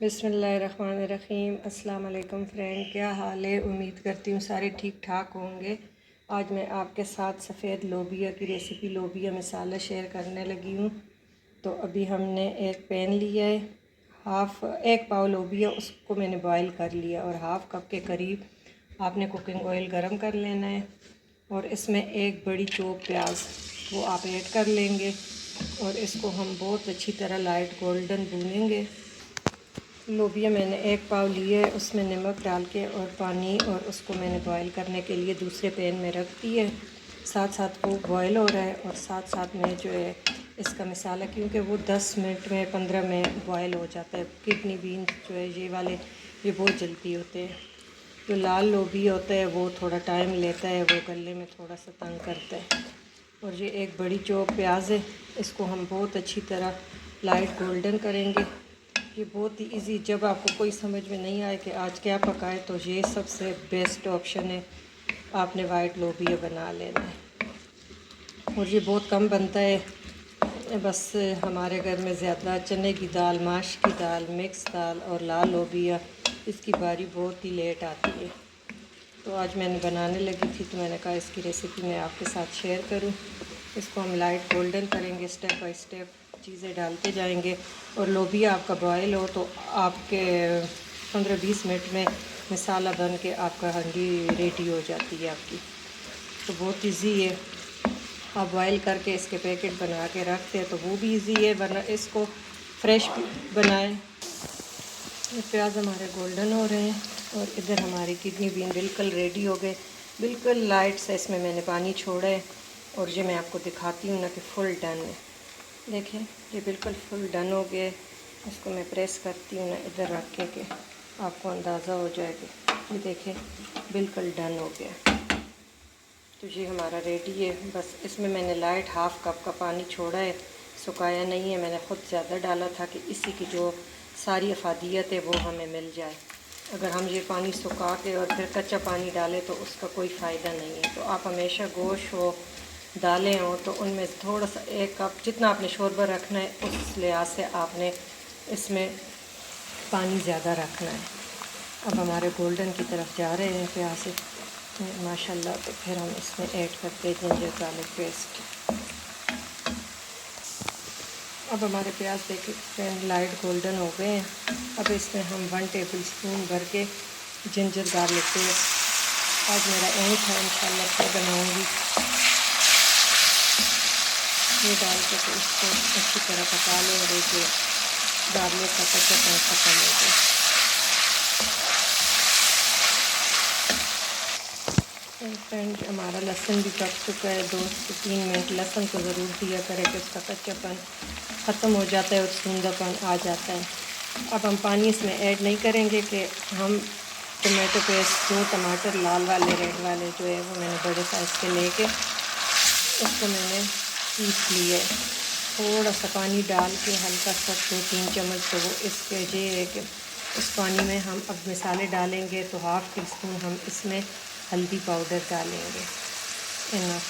बिस्मिल्लाहिर्रहमानिर्रहीम। अस्सलाम वालेकुम फ्रेंड, क्या हाल है? उम्मीद करती हूँ सारे ठीक ठाक होंगे। आज मैं आपके साथ सफ़ेद लोबिया की रेसिपी लोबिया मसाला शेयर करने लगी हूँ। तो अभी हमने एक पैन लिया है, एक पाव लोबिया, उसको मैंने बॉईल कर लिया और हाफ़ कप के करीब आपने कुकिंग ऑयल गरम कर लेना है और इसमें एक बड़ी चौक प्याज वो आप ऐड कर लेंगे और इसको हम बहुत अच्छी तरह लाइट गोल्डन भूनेंगे। लोबिया मैंने एक पाव लिए है, उसमें नमक डाल के और पानी और उसको मैंने बॉईल करने के लिए दूसरे पैन में रख दिए। साथ साथ वो बॉईल हो रहा है और साथ साथ में जो है इसका मसाला, क्योंकि वो 10 मिनट में 15 में बॉईल हो जाता है। किडनी बीन जो है ये वाले ये बहुत जल्दी होते हैं। जो लाल लोबिया होता है वो थोड़ा टाइम लेता है, वो गले में थोड़ा सा तंग करता है। और ये एक बड़ी चौक प्याज है, इसको हम बहुत अच्छी तरह लाइट गोल्डन करेंगे। ये बहुत ही इजी, जब आपको कोई समझ में नहीं आए कि आज क्या पकाए तो ये सबसे बेस्ट ऑप्शन है, आपने वाइट लोबिया बना लेना है। और ये बहुत कम बनता है, बस हमारे घर में ज़्यादा चने की दाल, माश की दाल, मिक्स दाल और लाल लोबिया, इसकी बारी बहुत ही लेट आती है। तो आज मैंने बनाने लगी थी तो मैंने कहा इसकी रेसिपी मैं आपके साथ शेयर करूं। इसको हम लाइट गोल्डन करेंगे, स्टेप बाय स्टेप चीज़ें डालते जाएंगे। और लोबिया आपका बॉयल हो तो आपके 15-20 मिनट में मसाला बन के आपका हंडी रेडी हो जाती है आपकी। तो बहुत इजी है, आप बॉयल करके इसके पैकेट बना के रखते हैं तो वो भी इजी है, वरना इसको फ्रेश बनाएं। ये प्याज हमारे गोल्डन हो रहे हैं और इधर हमारी किडनी बीन बिल्कुल रेडी हो गए। बिल्कुल लाइट सा इसमें मैंने पानी छोड़ा है और ये मैं आपको दिखाती हूँ ना कि फुल डन है। देखें ये बिल्कुल फुल डन हो गया। इसको मैं प्रेस करती हूँ ना इधर रख के आपको अंदाज़ा हो जाएगा। ये देखें बिल्कुल डन हो गया। तो ये हमारा रेडी है। बस इसमें मैंने लाइट हाफ़ कप का पानी छोड़ा है, सुखाया नहीं है, मैंने ख़ुद ज़्यादा डाला था कि इसी की जो सारी अफादियत है वो हमें मिल जाए। अगर हम ये पानी सुखा के और फिर कच्चा पानी डालें तो उसका कोई फ़ायदा नहीं है। तो आप हमेशा गोश्त हो, दालें हो तो उनमें थोड़ा सा 1 कप जितना आपने शोरबा रखना है उस लिहाज से आपने इसमें पानी ज़्यादा रखना है। अब हमारे गोल्डन की तरफ जा रहे हैं प्याज माशाल्लाह। तो फिर हम इसमें ऐड करते हैं जिंजर गार्लिक पेस्ट। अब हमारे प्याज देखिए लाइट गोल्डन हो गए हैं। अब इसमें हम 1 टेबल स्पून भर के जिंजर गार्लिक पेस्ट, आज मेरा एंड था, इंशाल्लाह फिर बनाऊंगी, ये डाल के तो इसको अच्छी तरह पका लें और एक गार्लिक का कच्चापन खत्म हो जाए। फ्रेंड हमारा लहसुन भी पक चुका है। 2 से 3 मिनट लहसुन को ज़रूर दिया करें कि उसका कच्चापन ख़त्म हो जाता है और सूंधापन आ जाता है। अब हम पानी इसमें ऐड नहीं करेंगे कि हम टमाटो पेस्ट 2 टमाटर लाल वाले रेड वाले जो है वो मैंने बड़े साइज़ के लेके उसको मैंने पीस लिया है। थोड़ा सा पानी डाल के हल्का सा 2-3 चम्मच, तो वो इसके ये है कि इस पानी में हम अब मसाले डालेंगे तो हाफ़ टी स्पून हम इसमें हल्दी पाउडर डालेंगे, इनफ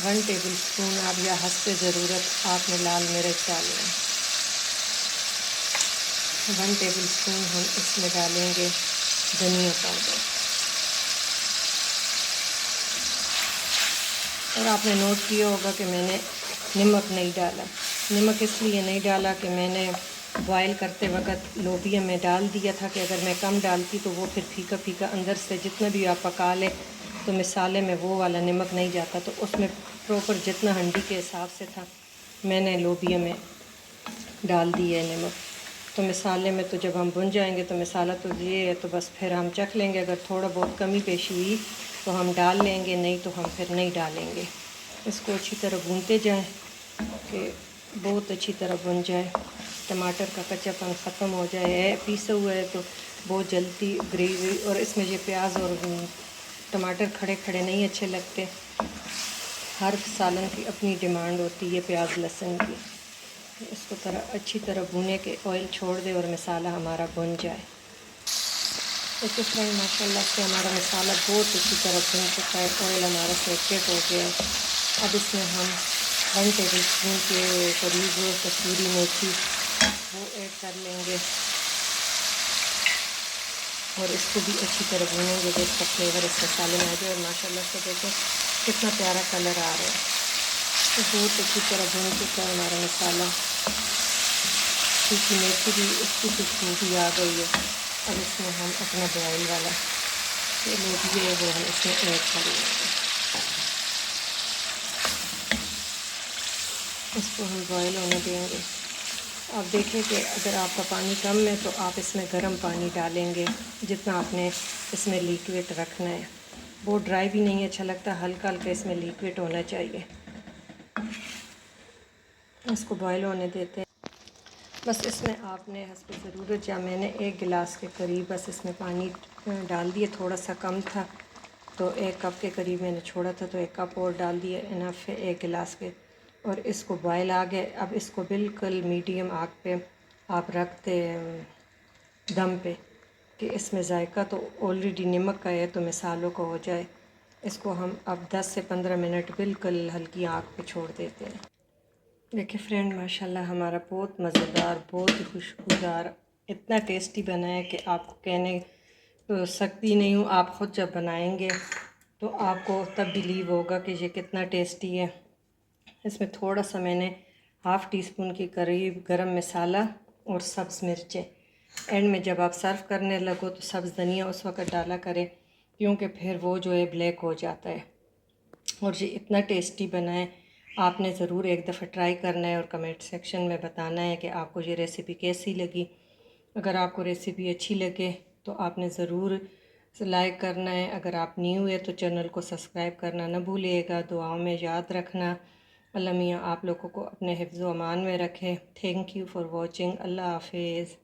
1 टेबल स्पून आप या हस्बे ज़रूरत आपने लाल मिर्च डालना है। 1 टेबल स्पून हम इसमें डालेंगे धनिया पाउडर। और आपने नोट किया होगा कि मैंने नमक नहीं डाला। नमक इसलिए नहीं डाला कि मैंने बॉयल करते वक्त लोबिया में डाल दिया था कि अगर मैं कम डालती तो वो फिर फीका फीका अंदर से जितना भी आप पका लें तो मसाले में वो वाला नमक नहीं जाता। तो उसमें प्रॉपर जितना हंडी के हिसाब से था मैंने लोबिया में डाल दिया है नमक। तो मसाले में तो जब हम भुन जाएंगे तो मसाला तो ये है, तो बस फिर हम चख लेंगे। अगर थोड़ा बहुत कमी पेशी हुई तो हम डाल लेंगे, नहीं तो हम फिर नहीं डालेंगे। इसको अच्छी तरह भूनते जाएं कि बहुत अच्छी तरह भुन जाए, टमाटर का कच्चापन ख़त्म हो जाए। पीसा हुआ है तो बहुत जल्दी ग्रेवी, और इसमें ये प्याज और टमाटर खड़े खड़े नहीं अच्छे लगते। हर सालन की अपनी डिमांड होती है प्याज लहसुन की। इसको अच्छी तरह भुने के ऑयल छोड़ दे और मसाला हमारा भुन जाए। देखिए फ्रेंड माशाल्लाह से हमारा मसाला बहुत अच्छी तरह भुन चुका है, ऑयल हमारा सेपरेट हो गया है। अब इसमें हम 1 टेबल स्पून के करीब कसूरी मेथी वो ऐड कर लेंगे। और इसको भी अच्छी तरह भूनेंगे जो इसका फ्लेवर इस मसाले में आ जाए। और माशाल्लाह से देखें कितना प्यारा कलर आ रहा है। तो बहुत अच्छी तरह भून चुका है हमारा मसाला, क्योंकि मेथी भी इसकी खुशबू भी आ गई है। अब इसमें हम अपना बॉयल वाला जो लोबिया है वो हम इसमें ऐड कर लेंगे। इसको हम बॉयल होने देंगे। आप देखें कि अगर आपका पानी कम है तो आप इसमें गर्म पानी डालेंगे, जितना आपने इसमें लिक्विड रखना है। बहुत ड्राई भी नहीं अच्छा लगता, हल्का हल्का इसमें लिक्विड होना चाहिए। इसको बॉयल होने देते हैं। बस इसमें आपने हस्ब ज़रूरत, या मैंने 1 गिलास के करीब बस इसमें पानी डाल दिया। थोड़ा सा कम था तो 1 कप के करीब मैंने छोड़ा था, तो 1 कप और डाल दिया, इनफ है 1 गिलास के। और इसको बॉयल आ गए। अब इसको बिल्कुल मीडियम आग पे आप रखते दम पे, कि इसमें जायका तो ऑलरेडी नमक का है तो मिसालों का हो जाए। इसको हम अब 10 से 15 मिनट बिल्कुल हल्की आग पे छोड़ देते हैं। देखिए फ्रेंड, माशाल्लाह हमारा बहुत मज़ेदार, बहुत ही खुशबूदार, इतना टेस्टी बना है कि आपको कहने तो सकती नहीं हूँ। आप ख़ुद जब बनाएंगे तो आपको तब बिलीव होगा कि ये कितना टेस्टी है। इसमें थोड़ा सा मैंने हाफ़ टी स्पून के करीब गरम मसाला और सब्ज़ मिर्चें, एंड में जब आप सर्व करने लगो तो सब्ज़ धनिया उस वक्त डाला करें, क्योंकि फिर वो जो है ब्लैक हो जाता है। और ये इतना टेस्टी बना है, आपने ज़रूर एक दफ़ा ट्राई करना है और कमेंट सेक्शन में बताना है कि आपको ये रेसिपी कैसी लगी। अगर आपको रेसिपी अच्छी लगे तो आपने ज़रूर लाइक करना है। अगर आप न्यू है तो चैनल को सब्सक्राइब करना ना भूलिएगा। दुआओं में याद रखना। अल्लाह मियाँ आप लोगों को अपने हिफ्ज़ व अमान में रखें। Thank you for watching. अल्लाह हाफिज़।